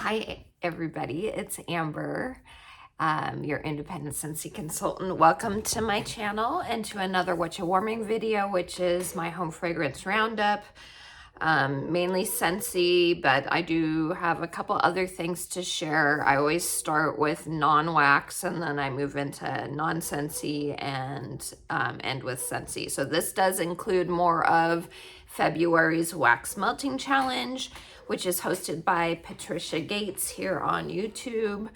Hi, everybody. It's Amber, your independent Scentsy consultant. Welcome to my channel and to another Whatcha warming video, which is my home fragrance roundup. Mainly Scentsy, but I do have a couple other things to share. I always start with non-wax and then I move into non-Scentsy and end with Scentsy. So this does include more of February's wax melting challenge, which is hosted by Patricia Gates here on YouTube.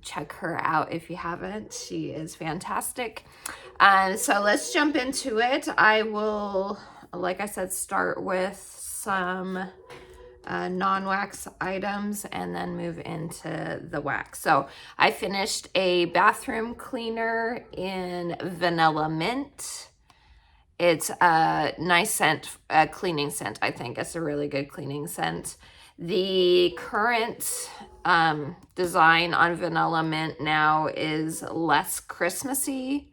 Check her out if you haven't. She is fantastic. So let's jump into it. I will, like I said, start with some non-wax items and then move into the wax. So I finished a bathroom cleaner in vanilla mint. It's a nice scent, a cleaning scent. I think it's a really good cleaning scent. The current design on vanilla mint now is less Christmassy,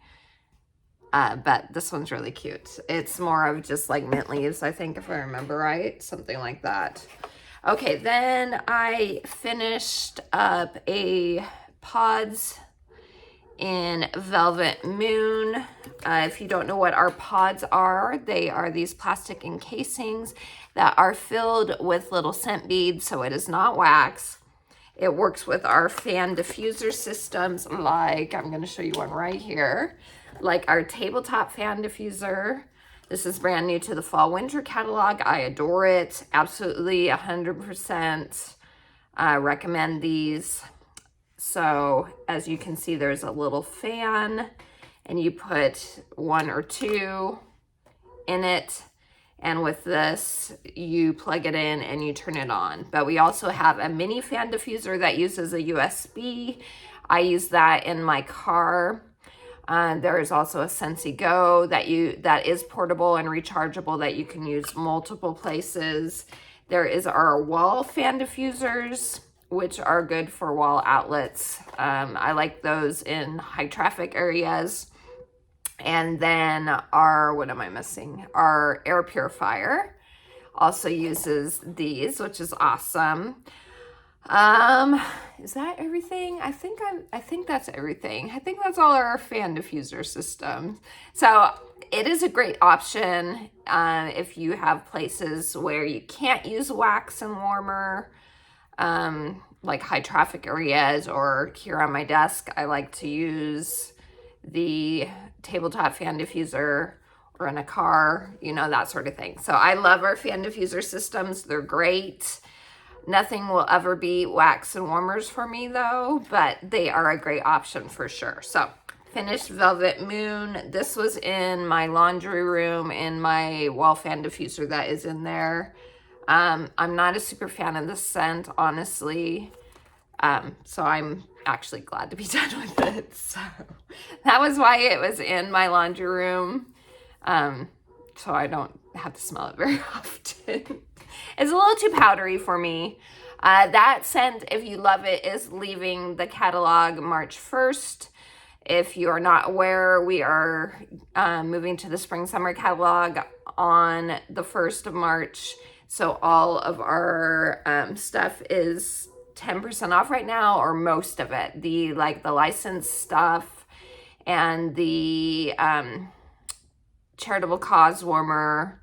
but this one's really cute. It's more of just like mint leaves, I think, if I remember right, something like that. Okay, then I finished up a pods in Velvet Moon. If you don't know what our pods are, they are these plastic encasings that are filled with little scent beads, so it is not wax. It works with our fan diffuser systems, like, I'm gonna show you one right here, like our tabletop fan diffuser. This is brand new to the fall winter catalog. I adore it, absolutely 100% recommend these. So as you can see, there's a little fan and you put one or two in it. And with this, you plug it in and you turn it on. But we also have a mini fan diffuser that uses a USB. I use that in my car. There is also a Scentsy Go that is portable and rechargeable that you can use multiple places. There is our wall fan diffusers, which are good for wall outlets. I like those in high traffic areas. And then what am I missing? Our air purifier also uses these, which is awesome. Is that everything? I think that's everything. I think that's all our fan diffuser systems. So it is a great option if you have places where you can't use wax and warmer, like high traffic areas, or here on my desk, I like to use the tabletop fan diffuser, or in a car, you know, that sort of thing. So I love our fan diffuser systems. They're great. Nothing will ever beat wax and warmers for me though, but they are a great option for sure. So finished Velvet Moon. This was in my laundry room in my wall fan diffuser that is in there. I'm not a super fan of the scent, honestly. So I'm actually glad to be done with it. So that was why it was in my laundry room. So I don't have to smell it very often. It's a little too powdery for me. That scent, if you love it, is leaving the catalog March 1st. If you are not aware, we are moving to the spring summer catalog on the 1st of March. So all of our stuff is 10% off right now, or most of it. The licensed stuff and the charitable cause warmer,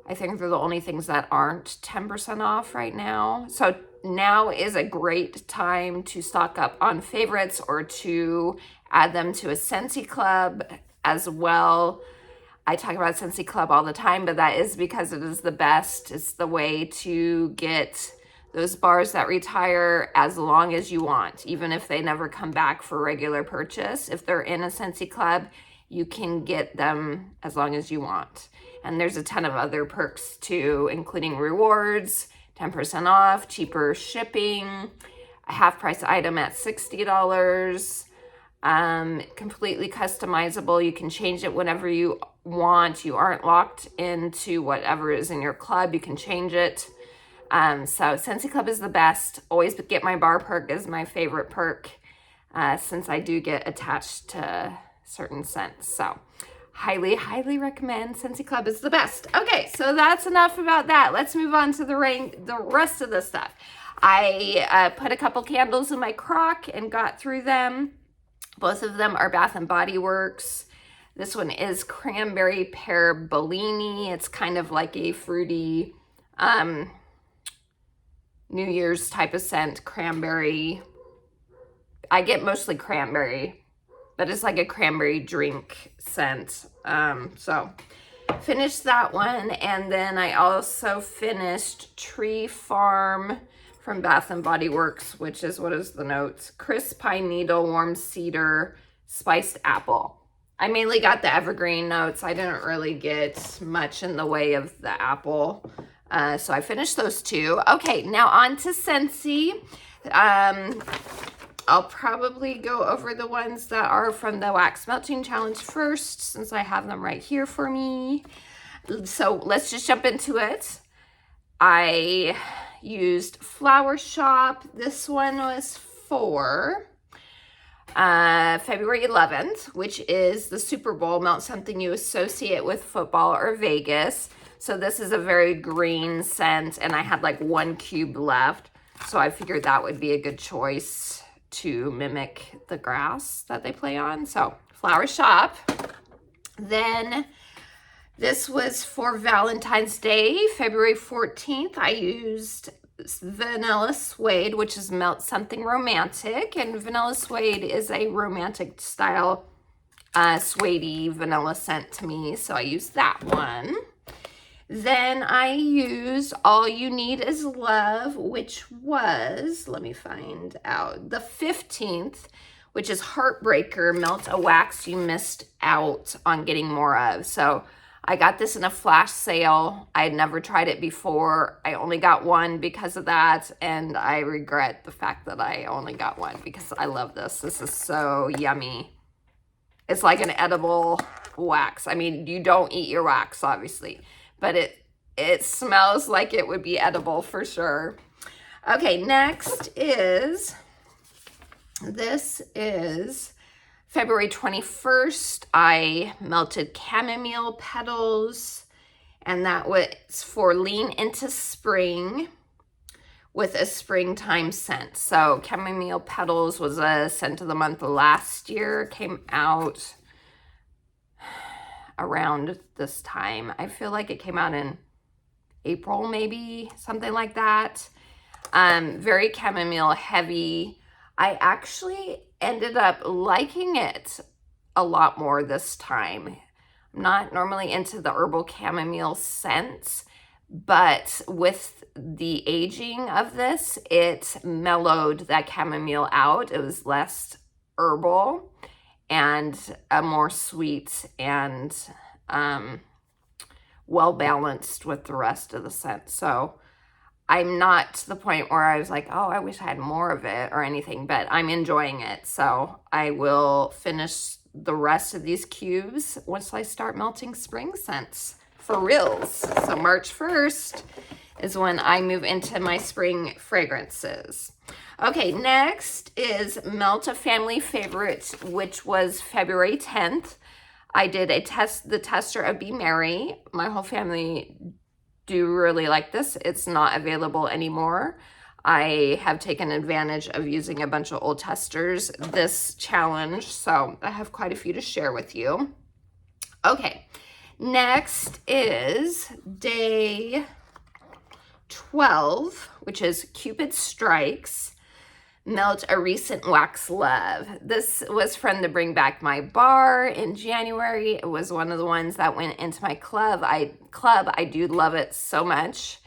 I think they're the only things that aren't 10% off right now. So now is a great time to stock up on favorites or to add them to a Scentsy Club as well. I talk about Scentsy Club all the time, but that is because it is the best. It's the way to get those bars that retire as long as you want, even if they never come back for regular purchase. If they're in a Scentsy Club, you can get them as long as you want. And there's a ton of other perks too, including rewards, 10% off, cheaper shipping, a half price item at $60, completely customizable. You can change it whenever you want. You aren't locked into whatever is in your club. You can change it. So Scentsy Club is the best. Always get my bar perk as my favorite perk, since I do get attached to certain scents. So Highly, highly recommend. Scentsy Club is the best. Okay, so that's enough about that. Let's move on to the rest of the stuff. I put a couple candles in my crock and got through them. Both of them are Bath and Body Works. This one is Cranberry Pear Bellini. It's kind of like a fruity New Year's type of scent, cranberry. I get mostly cranberry, but it's like a cranberry drink scent. So finished that one. And then I also finished Tree Farm from Bath and Body Works, which is, what is the notes? Crisp pine needle, warm cedar, spiced apple. I mainly got the evergreen notes. I didn't really get much in the way of the apple. So I finished those two. Okay, now on to Scentsy. I'll probably go over the ones that are from the Wax Melting Challenge first, since I have them right here for me. So let's just jump into it. I used Flower Shop. This one was for February 11th, which is the Super Bowl. Melt something you associate with football or Vegas. So this is a very green scent, and I had like 1 cube left. So I figured that would be a good choice to mimic the grass that they play on. So Flower Shop. Then this was for Valentine's Day, February 14th. I used Vanilla Suede, which is Melt Something Romantic. And Vanilla Suede is a romantic style suede vanilla scent to me. So I used that one. Then I used All You Need Is Love, which was, let me find out, the 15th, which is Heartbreaker, Melt a Wax You Missed Out on Getting More Of. So I got this in a flash sale. I had never tried it before. I only got one because of that, and I regret the fact that I only got one because I love this. This is so yummy. It's like an edible wax. I mean, you don't eat your wax, obviously, but it smells like it would be edible for sure. Okay, next is, this is February 21st. I melted chamomile petals, and that was for Lean Into Spring with a springtime scent. So chamomile petals was a scent of the month last year. Came out around this time. I feel like it came out in April, maybe, something like that. Very chamomile heavy. I actually ended up liking it a lot more this time. I'm not normally into the herbal chamomile scents, but with the aging of this, it mellowed that chamomile out. It was less herbal and a more sweet and well balanced with the rest of the scent. So I'm not to the point where I was like, oh, I wish I had more of it or anything, but I'm enjoying it. So I will finish the rest of these cubes once I start melting spring scents for reals. So March 1st is when I move into my spring fragrances. Okay, next is Melt a Family Favorite, which was February 10th. I did the tester of Be Merry. My whole family do really like this. It's not available anymore. I have taken advantage of using a bunch of old testers this challenge, so I have quite a few to share with you. Okay, next is day 12, which is Cupid Strikes. Melt a Recent Wax Love. This was from the Bring Back My Bar in January. It was one of the ones that went into my club. I do love it so much.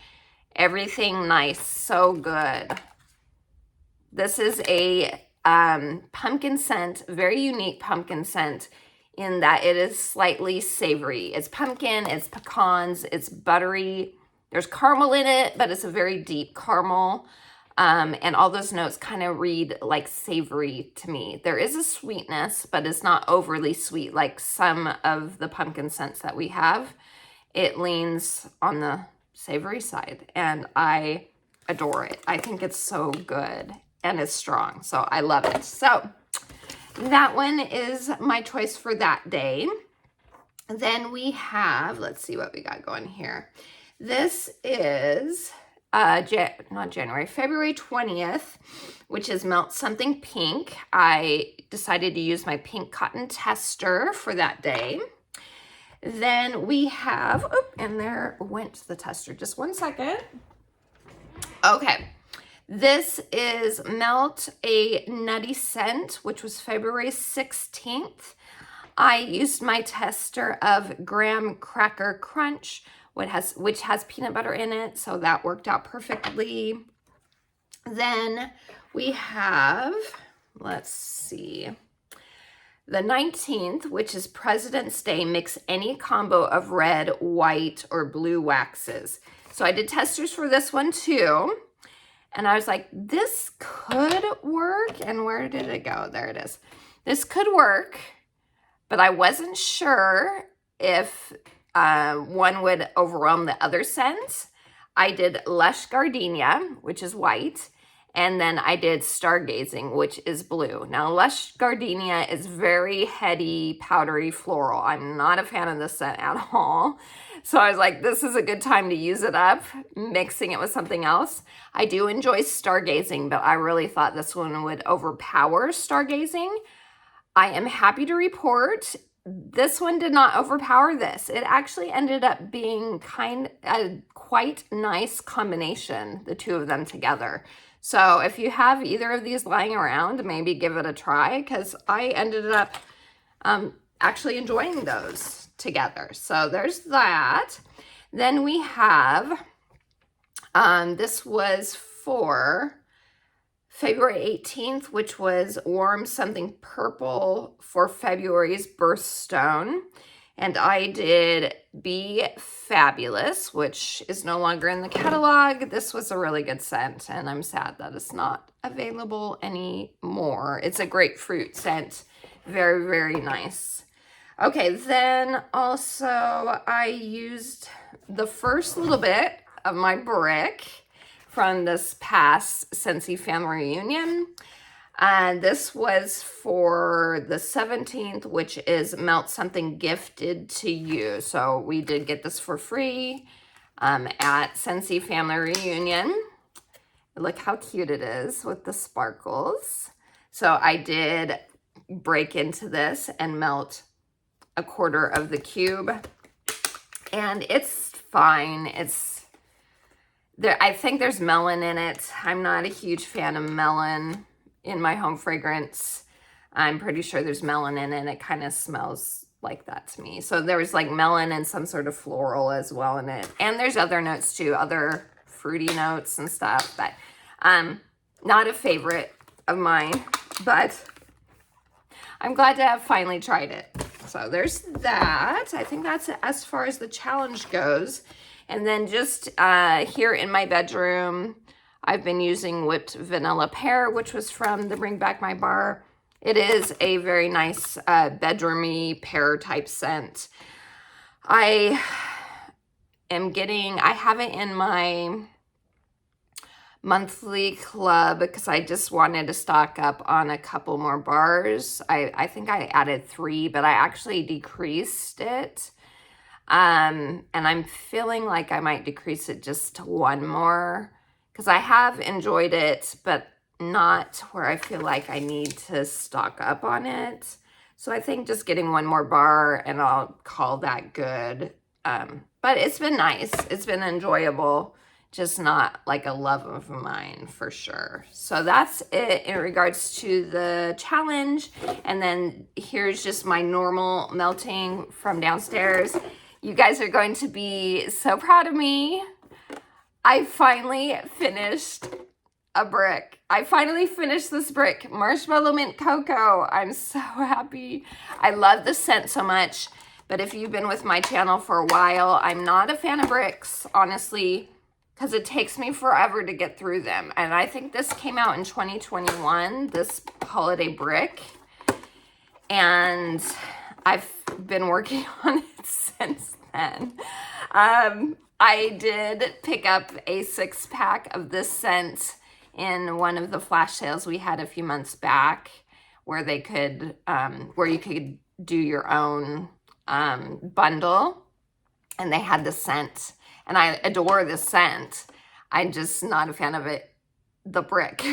Everything nice, so good. This is a pumpkin scent, very unique pumpkin scent in that it is slightly savory. It's pumpkin, it's pecans, it's buttery. There's caramel in it, but it's a very deep caramel. And all those notes kind of read like savory to me. There is a sweetness, but it's not overly sweet like some of the pumpkin scents that we have. It leans on the savory side, and I adore it. I think it's so good, and it's strong, so I love it. So that one is my choice for that day. Then we have, let's see what we got going here. This is February 20th, which is Melt Something Pink. I decided to use my pink cotton tester for that day. Then we have, oh, and there went the tester. Just one second. Okay. This is Melt a Nutty Scent, which was February 16th. I used my tester of Graham Cracker Crunch, which has peanut butter in it, so that worked out perfectly. Then we have, let's see, the 19th, which is President's Day. Mix any combo of red, white, or blue waxes. So I did testers for this one too. And I was like, this could work. And where did it go? There it is. This could work, but I wasn't sure if one would overwhelm the other scents. I did Lush Gardenia, which is white, and then I did Stargazing, which is blue. Now, Lush Gardenia is very heady, powdery floral. I'm not a fan of this scent at all. So I was like, this is a good time to use it up, mixing it with something else. I do enjoy Stargazing, but I really thought this one would overpower Stargazing. I am happy to report this one did not overpower this. It actually ended up being quite nice combination, the two of them together. So if you have either of these lying around, maybe give it a try, because I ended up actually enjoying those together. So there's that. Then we have, this was for February 18th, which was Warm Something Purple for February's birthstone. And I did Be Fabulous, which is no longer in the catalog. This was a really good scent, and I'm sad that it's not available anymore. It's a grapefruit scent. Very, very nice. Okay, then also I used the first little bit of my brick from this past Scentsy family reunion. And this was for the 17th, which is Melt Something Gifted to You. So we did get this for free at Scentsy family reunion. Look how cute it is with the sparkles. So I did break into this and melt a quarter of the cube. And it's fine. I think there's melon in it. I'm not a huge fan of melon in my home fragrance. I'm pretty sure there's melon in it. It kind of smells like that to me. So there was like melon and some sort of floral as well in it. And there's other notes too, other fruity notes and stuff. But not a favorite of mine, but I'm glad to have finally tried it. So there's that. I think that's as far as the challenge goes. And then just here in my bedroom, I've been using Whipped Vanilla Pear, which was from the Bring Back My Bar. It is a very nice bedroomy pear type scent. I have it in my monthly club because I just wanted to stock up on a couple more bars. I think I added 3, but I actually decreased it. And I'm feeling like I might decrease it just to 1 more because I have enjoyed it, but not where I feel like I need to stock up on it. So I think just getting 1 more bar and I'll call that good. But it's been nice. It's been enjoyable, just not like a love of mine for sure. So that's it in regards to the challenge. And then here's just my normal melting from downstairs. You guys are going to be so proud of me. I finally finished a brick. I finally finished this brick, Marshmallow Mint Cocoa. I'm so happy. I love the scent so much, but if you've been with my channel for a while, I'm not a fan of bricks, honestly, because it takes me forever to get through them. And I think this came out in 2021, this holiday brick, and I've been working on it since then. I did pick up a 6-pack of this scent in one of the flash sales we had a few months back, where they could, where you could do your own bundle, and they had the scent, and I adore the scent. I'm just not a fan of it, the brick.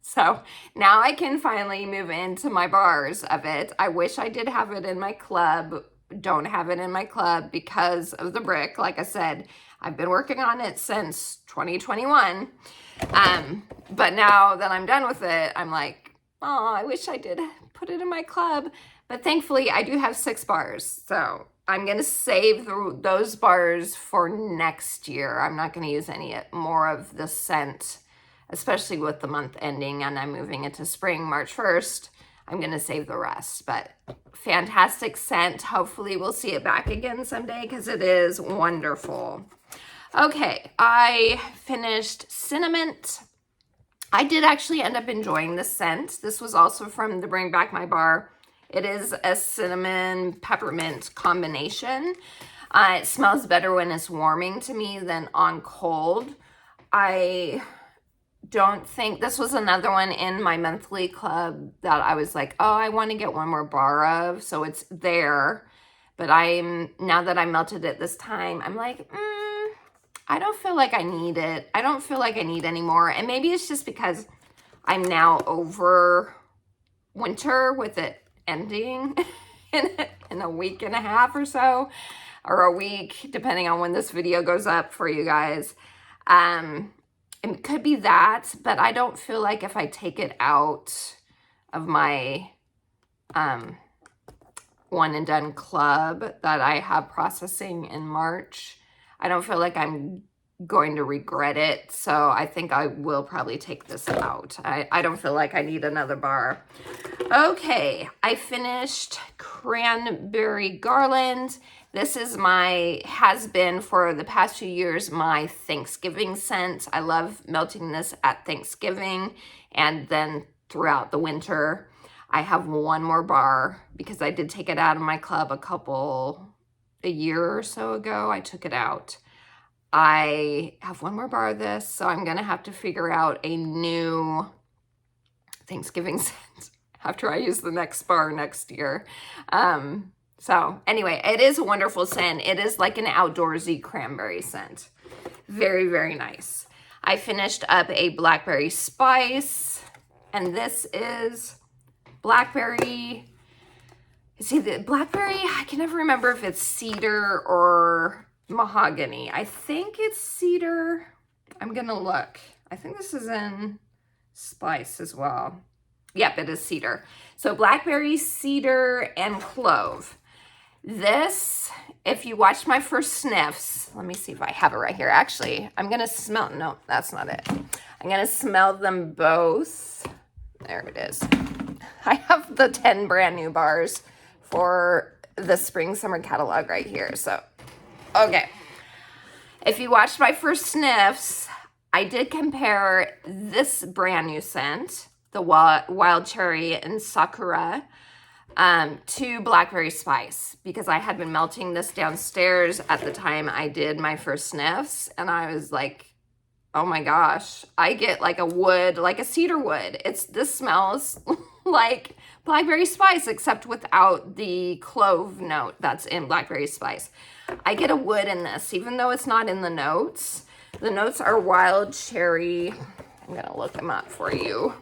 So now I can finally move into my bars of it. I wish I did have it in my club. Don't have it in my club because of the brick. Like I said, I've been working on it since 2021. But now that I'm done with it, I'm like, oh, I wish I did put it in my club. But thankfully, I do have 6 bars. So I'm going to save those bars for next year. I'm not going to use any more of the scent, especially with the month ending and I'm moving into spring, March 1st. I'm going to save the rest. But fantastic scent. Hopefully we'll see it back again someday because it is wonderful. Okay, I finished Cinnamon. I did actually end up enjoying the scent. This was also from the Bring Back My Bar. It is a cinnamon peppermint combination. It smells better when it's warming to me than on cold. I don't think, this was another one in my monthly club that I was like, oh, I want to get one more bar of. So it's there. But now that I melted it this time, I'm like, I don't feel like I need it. I don't feel like I need any more. And maybe it's just because I'm now over winter with it ending in a week and a half or so, or a week, depending on when this video goes up for you guys. It could be that, but I don't feel like if I take it out of my one and done club that I have processing in March, I don't feel like I'm going to regret it. So I think I will probably take this out. I don't feel like I need another bar. Okay, I finished Cranberry Garland. This is has been for the past few years, my Thanksgiving scent. I love melting this at Thanksgiving and then throughout the winter. I have one more bar because I did take it out of my club a year or so ago. I took it out. I have one more bar of this, so I'm going to have to figure out a new Thanksgiving scent after I use the next bar next year. So anyway, it is a wonderful scent. It is like an outdoorsy cranberry scent. Very, very nice. I finished up a blackberry spice, and this is blackberry. See, the blackberry, I can never remember if it's cedar or mahogany. I think it's cedar. I'm going to look. I think this is in spice as well. Yep, it is cedar. So blackberry, cedar, and clove. This, if you watch my first sniffs, let me see if I have it right here. Actually, I'm going to smell, no, that's not it. I'm going to smell them both. There it is. I have the 10 brand new bars for the spring summer catalog right here. So, okay. If you watched my first sniffs, I did compare this brand new scent, the wild cherry and sakura, to blackberry spice, because I had been melting this downstairs at the time I did my first sniffs, and I was like, oh my gosh, I get like a wood, like a cedar wood. This smells like blackberry spice, except without the clove note that's in blackberry spice. I get a wood in this, even though it's not in the notes. The notes are wild cherry. I'm gonna look them up for you.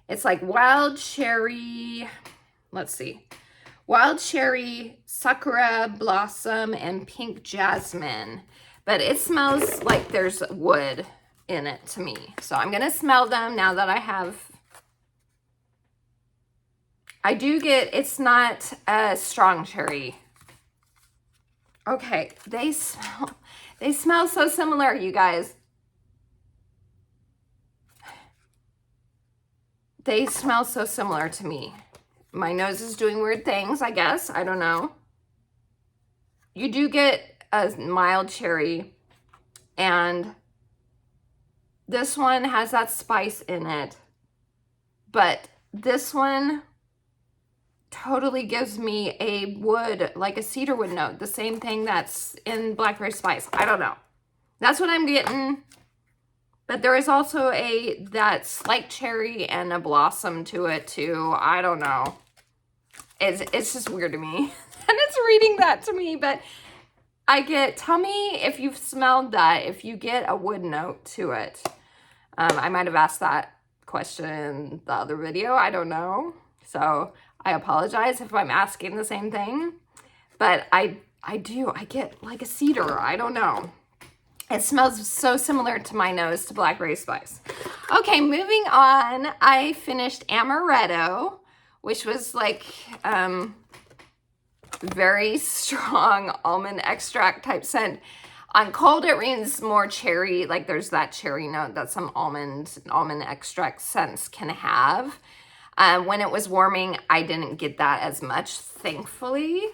It's like wild cherry, let's see, wild cherry, sakura blossom, and pink jasmine. But it smells like there's wood in it to me. So I'm going to smell them now that I do get, it's not a strong cherry. Okay, they smell so similar, you guys. They smell so similar to me. My nose is doing weird things, I guess. I don't know. You do get a mild cherry, and this one has that spice in it, but this one totally gives me a wood, like a cedar wood note, the same thing that's in blackberry spice. I don't know. That's what I'm getting. But there is also that slight cherry and a blossom to it too. I don't know. It's just weird to me. and it's reading that to me, but tell me if you've smelled that, if you get a wood note to it. I might have asked that question in the other video, I don't know. So I apologize if I'm asking the same thing, but I get like a cedar, I don't know. It smells so similar to my nose to blackberry spice. Okay, moving on, I finished Amaretto, which was like, very strong almond extract type scent. On cold, it reads more cherry, like there's that cherry note that some almond extract scents can have. When it was warming, I didn't get that as much, thankfully.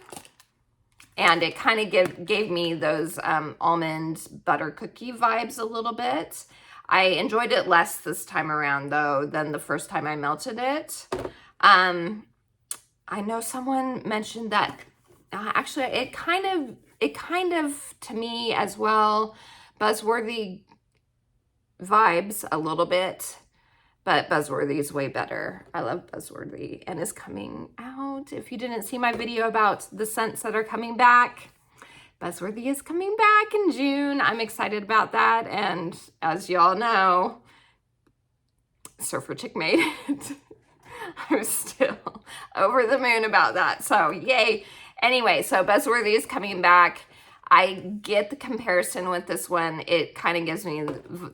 And it kind of gave me those almond butter cookie vibes a little bit. I enjoyed it less this time around, though, than the first time I melted it. I know someone mentioned that actually it kind of to me as well, Buzzworthy vibes a little bit, but Buzzworthy is way better. I love Buzzworthy, and is coming out. If you didn't see my video about the scents that are coming back, Buzzworthy is coming back in June. I'm excited about that, and as y'all know, Surfer Chick made it. I'm still over the moon about that, so yay. Anyway, so Buzzworthy is coming back. I get the comparison with this one. It kind of gives me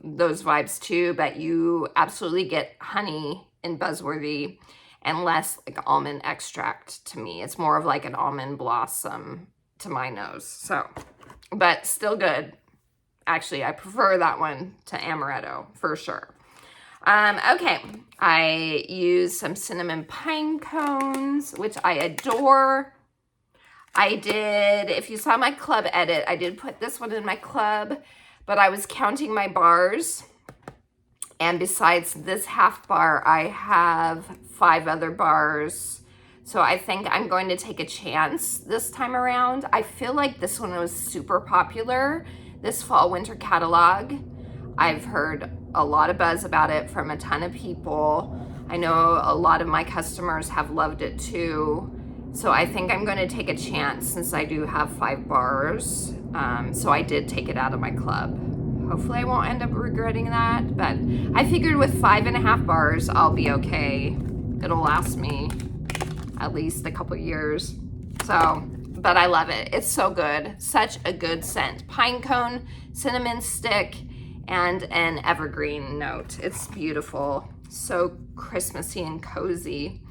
those vibes too, but you absolutely get honey in Buzzworthy and less like almond extract to me. It's more of like an almond blossom to my nose. So, but still good. Actually, I prefer that one to Amaretto for sure. Okay, I use some cinnamon pine cones, which I adore. I did, if you saw my club edit, I did put this one in my club, but I was counting my bars. And besides this half bar, I have 5 other bars. So I think I'm going to take a chance this time around. I feel like this one was super popular, this fall winter catalog. I've heard a lot of buzz about it from a ton of people. I know a lot of my customers have loved it too. So I think I'm going to take a chance since I do have 5 bars. So I did take it out of my club. Hopefully I won't end up regretting that, but I figured with 5.5 bars, I'll be okay. It'll last me at least a couple years. So, but I love it. It's so good. Such a good scent. Pine cone, cinnamon stick, and an evergreen note. It's beautiful. So Christmassy and cozy.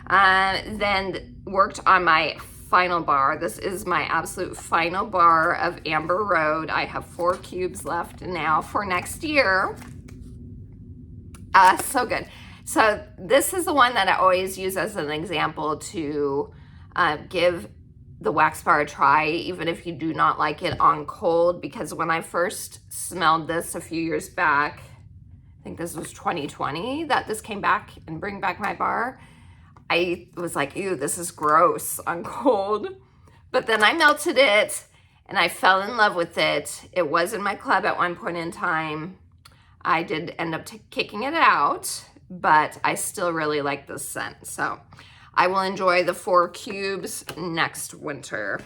Then worked on my final bar. This is my absolute final bar of Amber Road. I have 4 cubes left now for next year. So good. So this is the one that I always use as an example to give the wax bar a try, even if you do not like it on cold, because when I first smelled this a few years back, I think this was 2020 that this came back and bring back my bar, I was like, ew, this is gross on cold. But then I melted it and I fell in love with it. It was in my club at one point in time. I did end up kicking it out, but I still really like this scent. So I will enjoy the 4 cubes next winter.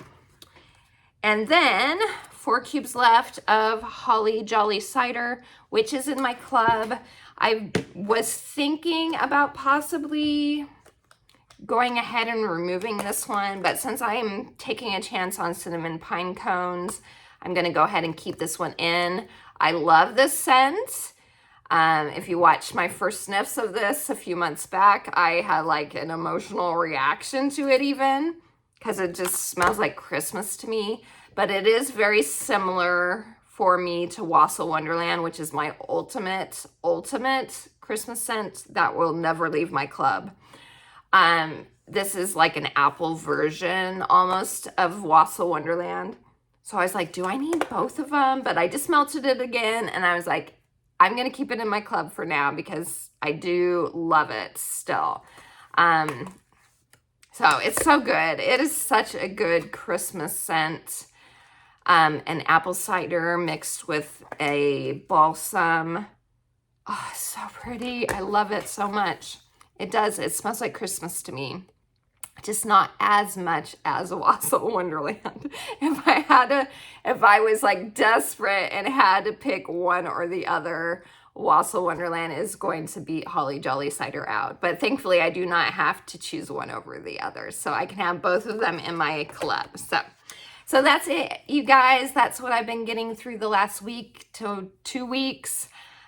And then 4 cubes left of Holly Jolly Cider, which is in my club. I was thinking about possibly going ahead and removing this one, but since I am taking a chance on cinnamon pine cones, I'm gonna go ahead and keep this one in. I love this scent. If you watched my first sniffs of this a few months back, I had like an emotional reaction to it even, because it just smells like Christmas to me. But it is very similar for me to Wassail Wonderland, which is my ultimate Christmas scent that will never leave my club. This is like an apple version almost of Wassail Wonderland. So I was like, do I need both of them? But I just melted it again and I was like, I'm going to keep it in my club for now because I do love it still. So it's so good. It is such a good Christmas scent. An apple cider mixed with a balsam. Oh, so pretty. I love it so much. It does. It smells like Christmas to me. just not as much as Wassail Wonderland. If I was like desperate and had to pick one or the other, Wassail Wonderland is going to beat Holly Jolly Cider out. But thankfully, I do not have to choose one over the other. So I can have both of them in my club. So that's it, you guys. That's what I've been getting through the last week to 2 weeks.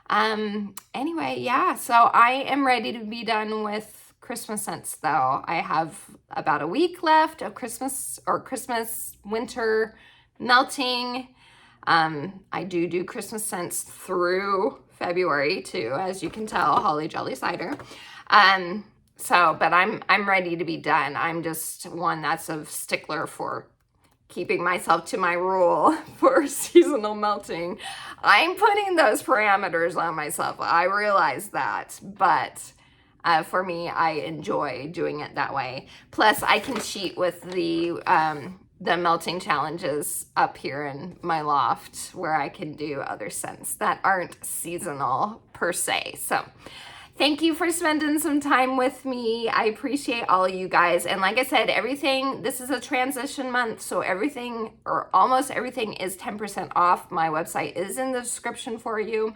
Anyway, yeah, so I am ready to be done with Christmas scents though. I have about a week left of Christmas winter melting. I do Christmas scents through February too, as you can tell, Holly Jolly Cider. But I'm ready to be done. I'm just one that's a stickler for keeping myself to my rule for seasonal melting. I'm putting those parameters on myself. I realize that, but for me, I enjoy doing it that way. Plus, I can cheat with the melting challenges up here in my loft where I can do other scents that aren't seasonal per se. So thank you for spending some time with me. I appreciate all of you guys. And like I said, this is a transition month, so everything or almost everything is 10% off. My website is in the description for you.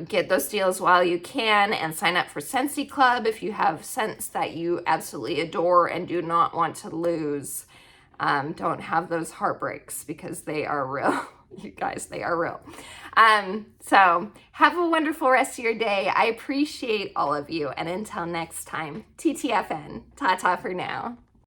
Get those deals while you can and sign up for Scentsy Club if you have scents that you absolutely adore and do not want to lose. Don't have those heartbreaks because they are real. You guys, they are real. So have a wonderful rest of your day. I appreciate all of you. And until next time, TTFN. Ta-ta for now.